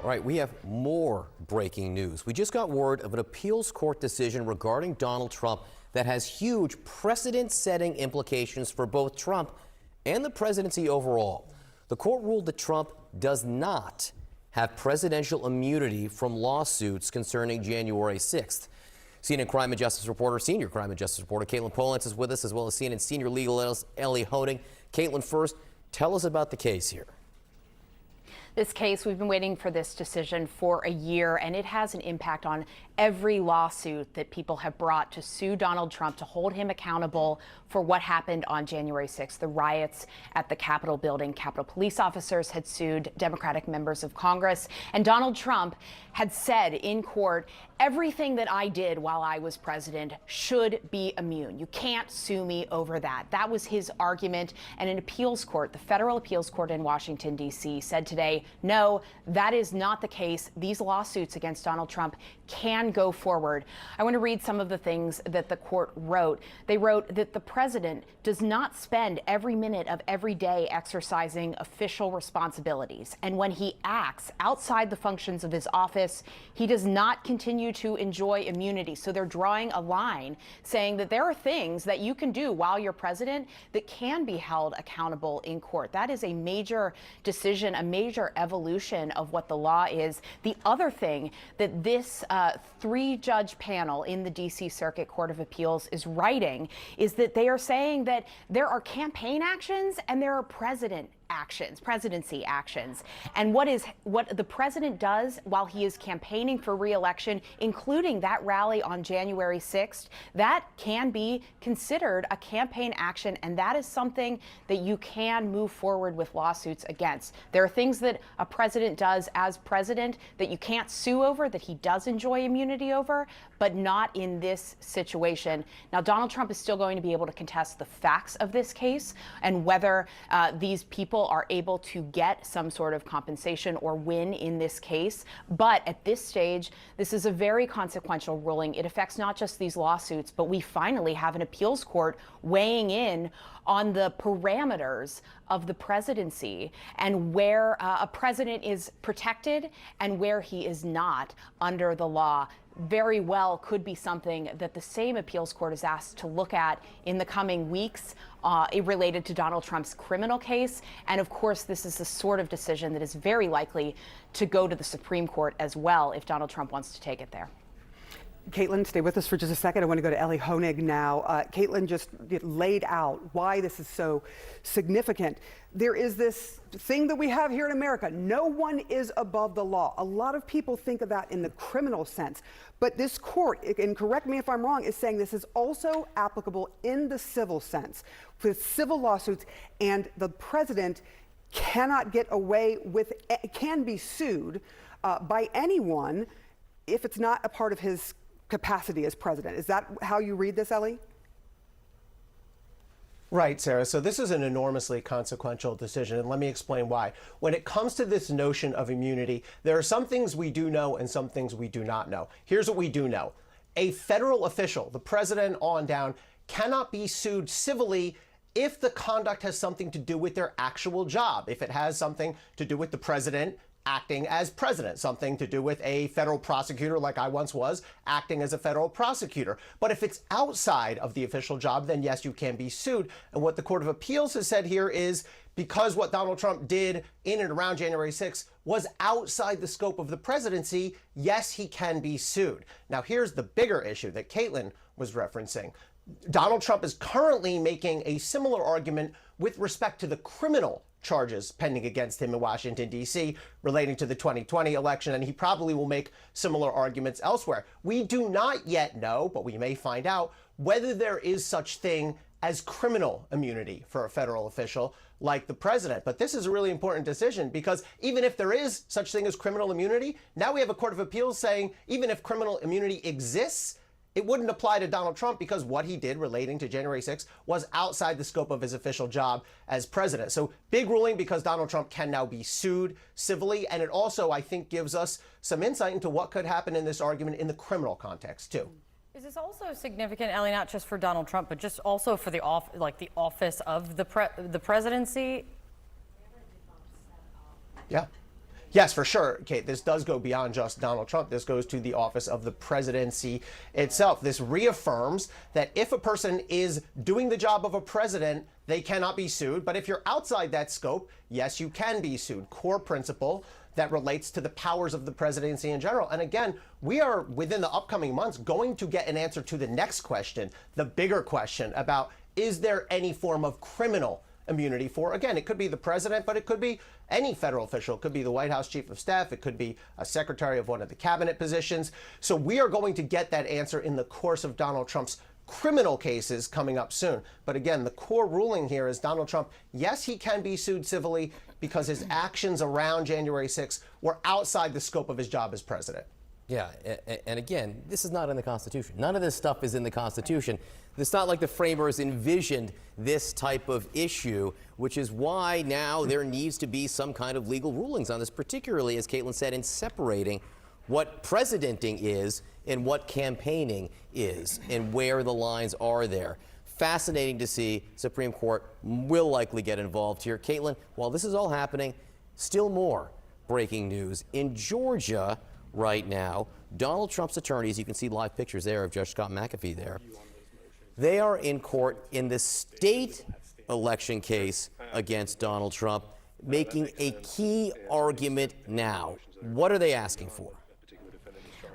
All right, we have more breaking news. We just got word of an appeals court decision regarding Donald Trump that has huge precedent-setting implications for both Trump and the presidency overall. The court ruled that Trump does not have presidential immunity from lawsuits concerning January 6th. CNN crime and justice reporter, senior crime and justice reporter Katelyn Polantz is with us, as well as CNN senior legal analyst Elie Honig. Katelyn, first, tell us about the case here. This case, we've been waiting for this decision for a year, and it has an impact on every lawsuit that people have brought to sue Donald Trump, to hold him accountable for what happened on January 6th, the riots at the Capitol building. Capitol police officers had sued Democratic members of Congress, and Donald Trump had said in court, everything that I did while I was president should be immune. You can't sue me over that. That was his argument, and an appeals court, the federal appeals court in Washington, D.C., said today, no, that is not the case. These lawsuits against Donald Trump can go forward. I want to read some of the things that the court wrote. They wrote that the president does not spend every minute of every day exercising official responsibilities. And when he acts outside the functions of his office, he does not continue to enjoy immunity. So they're drawing a line saying that there are things that you can do while you're president that can be held accountable in court. That is a major decision, a major evolution of what the law is. The other thing that this three-judge panel in the D.C. Circuit Court of Appeals is writing is that they are saying that there are campaign actions and there are presidency actions. And what the president does while he is campaigning for re-election, including that rally on January 6th, that can be considered a campaign action, and that is something that you can move forward with lawsuits against. There are things that a president does as president that you can't sue over, that he does enjoy immunity over, but not in this situation. Now, Donald Trump is still going to be able to contest the facts of this case and whether these people are able to get some sort of compensation or win in this case. But at this stage, this is a very consequential ruling. It affects not just these lawsuits, but we finally have an appeals court weighing in on the parameters of the presidency and where a president is protected and where he is not under the law. Very well could be something that the same appeals court is asked to look at in the coming weeks related to Donald Trump's criminal case. And of course, this is the sort of decision that is very likely to go to the Supreme Court as well if Donald Trump wants to take it there. Katelyn, stay with us for just a second. I want to go to Elie Honig now. Katelyn just laid out why this is so significant. There is this thing that we have here in America. No one is above the law. A lot of people think of that in the criminal sense. But this court, and correct me if I'm wrong, is saying this is also applicable in the civil sense with civil lawsuits, and the president cannot get away with, can be sued by anyone if it's not a part of his capacity as president. Is that how you read this, Elie? Right, Sarah. So this is an enormously consequential decision, and let me explain why. When it comes to this notion of immunity, there are some things we do know and some things we do not know. Here's what we do know. A federal official, the president on down, cannot be sued civilly if the conduct has something to do with their actual job, if it has something to do with the president acting as president, something to do with a federal prosecutor like I once was, acting as a federal prosecutor. But if it's outside of the official job, then yes, you can be sued. And what the Court of Appeals has said here is because what Donald Trump did in and around January 6th was outside the scope of the presidency, yes, he can be sued. Now, here's the bigger issue that Katelyn was referencing. Donald Trump is currently making a similar argument with respect to the criminal charges pending against him in Washington, D.C. relating to the 2020 election, and he probably will make similar arguments elsewhere. We do not yet know, but we may find out, whether there is such thing as criminal immunity for a federal official like the president. But this is a really important decision because even if there is such thing as criminal immunity, now we have a Court of Appeals saying even if criminal immunity exists, it wouldn't apply to Donald Trump because what he did relating to January 6th was outside the scope of his official job as president. So big ruling because Donald Trump can now be sued civilly. And it also, I think, gives us some insight into what could happen in this argument in the criminal context, too. Is this also significant, Elie, not just for Donald Trump, but just also for the office of the presidency? Yeah. Yes, for sure, Kate. This does go beyond just Donald Trump. This goes to the office of the presidency itself. This reaffirms that if a person is doing the job of a president, they cannot be sued. But if you're outside that scope, yes, you can be sued. Core principle that relates to the powers of the presidency in general. And again, we are within the upcoming months going to get an answer to the next question, the bigger question about, is there any form of criminal immunity for, again, it could be the president, but it could be any federal official. It could be the White House chief of staff. It could be a secretary of one of the cabinet positions. So we are going to get that answer in the course of Donald Trump's criminal cases coming up soon. But again, the core ruling here is Donald Trump, yes, he can be sued civilly because his actions around January 6th were outside the scope of his job as president. Yeah, and again, this is not in the Constitution. None of this stuff is in the Constitution. It's not like the framers envisioned this type of issue, which is why now there needs to be some kind of legal rulings on this, particularly, as Caitlin said, in separating what presidenting is and what campaigning is and where the lines are there. Fascinating to see. Supreme Court will likely get involved here. Caitlin, while this is all happening, still more breaking news. In Georgia right now, Donald Trump's attorneys, you can see live pictures there of Judge Scott McAfee there, they are in court in the state election case against Donald Trump, making a key argument now. What are they asking for?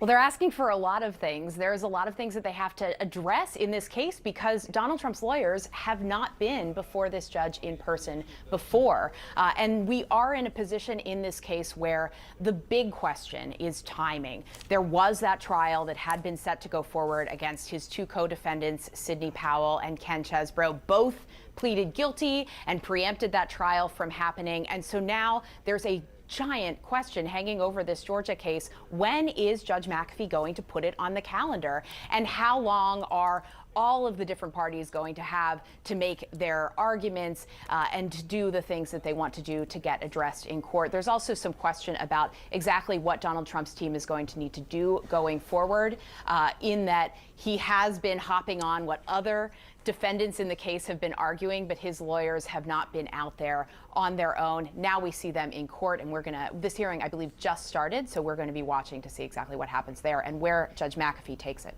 Well, they're asking for a lot of things. There's a lot of things that they have to address in this case because Donald Trump's lawyers have not been before this judge in person before. And we are in a position in this case where the big question is timing. There was that trial that had been set to go forward against his two co-defendants, Sidney Powell and Ken Chesebro. Both pleaded guilty and preempted that trial from happening. And so now there's a giant question hanging over this Georgia case. When is Judge McAfee going to put it on the calendar? And how long are all of the different parties going to have to make their arguments and to do the things that they want to do to get addressed in court? There's also some question about exactly what Donald Trump's team is going to need to do going forward, in that he has been hopping on what other defendants in the case have been arguing, but his lawyers have not been out there on their own. Now we see them in court, and this hearing, I believe, just started, so we're going to be watching to see exactly what happens there and where Judge McAfee takes it.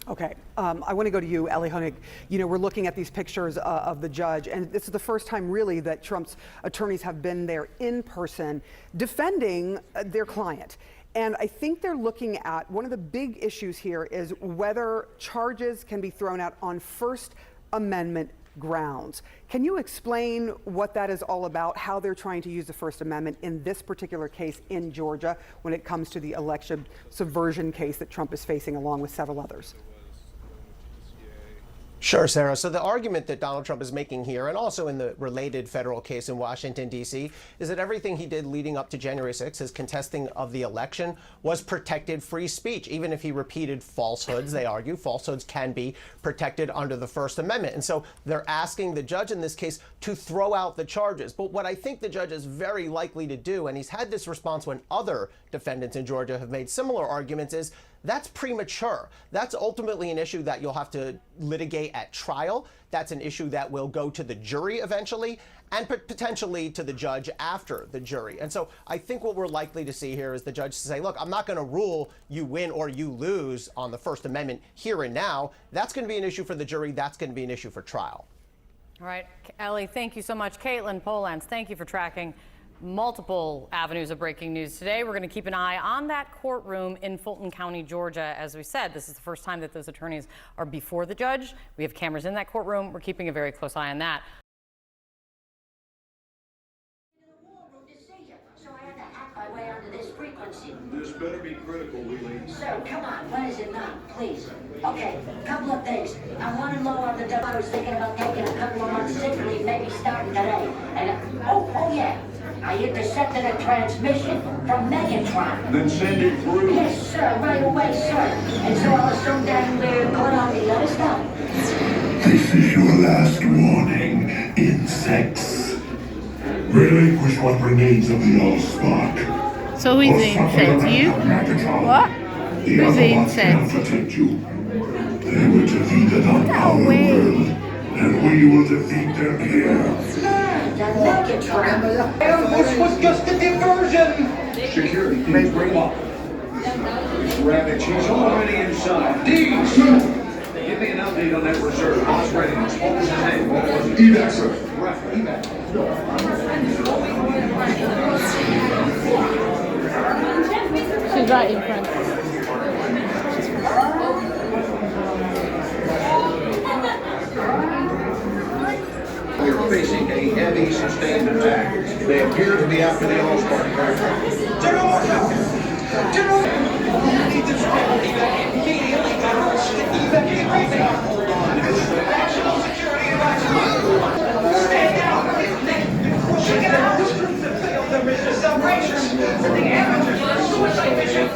Okay, I want to go to you, Ellie Honig. You know, we're looking at these pictures of the judge, and this is the first time really that Trump's attorneys have been there in person defending their client. And I think they're looking at one of the big issues here is whether charges can be thrown out on First Amendment grounds. Can you explain what that is all about, how they're trying to use the First Amendment in this particular case in Georgia when it comes to the election subversion case that Trump is facing along with several others? Sure, Sarah. So the argument that Donald Trump is making here, and also in the related federal case in Washington, D.C., is that everything he did leading up to January 6th, his contesting of the election, was protected free speech. Even if he repeated falsehoods, they argue, falsehoods can be protected under the First Amendment. And so they're asking the judge in this case to throw out the charges. But what I think the judge is very likely to do, and he's had this response when other defendants in Georgia have made similar arguments, is that's premature. That's ultimately an issue that you'll have to litigate at trial. That's an issue that will go to the jury eventually and potentially to the judge after the jury. And so I think what we're likely to see here is the judge say, look, I'm not going to rule you win or you lose on the First Amendment here and now. That's going to be an issue for the jury. That's going to be an issue for trial. All right, Ellie, thank you so much. Caitlin Polans, thank you for tracking multiple avenues of breaking news today. We're going to keep an eye on that courtroom in Fulton County, Georgia. As we said, this is the first time that those attorneys are before the judge. We have cameras in that courtroom. We're keeping a very close eye on that. So I had to hack my way onto this frequency. This better be critical, Lily. So, come on, what is it not, please? Okay, couple of things. I wanted low on the double. I was thinking about taking a couple of months sick leave, maybe starting today. And, oh yeah, I intercepted a transmission from Megatron. Then send it through. Yes, sir, right away, sir. And so I was so damn good on the other stuff. This is your last warning, insects. Relinquish what remains of the Allspark. So who's the insect? You? What? Who's the insect? Protect you. They will defeat it on our world, and we will defeat them here. The get trapped. Ambush was just a diversion. Security teams bring up. Rabbit, she's already inside. Deeds. Give me an update on that reserve. Boss readiness. What was his name? What was it? Evac, sir. Right, evac. She's right in front. We are facing a heavy, sustained attack. They appear to be after the All-Spark aircraft. General, General! Need to immediately evacuate. Hold on. National security advisory. Stay down. Check it out. There is a celebration. The amateurs on a suicide mission.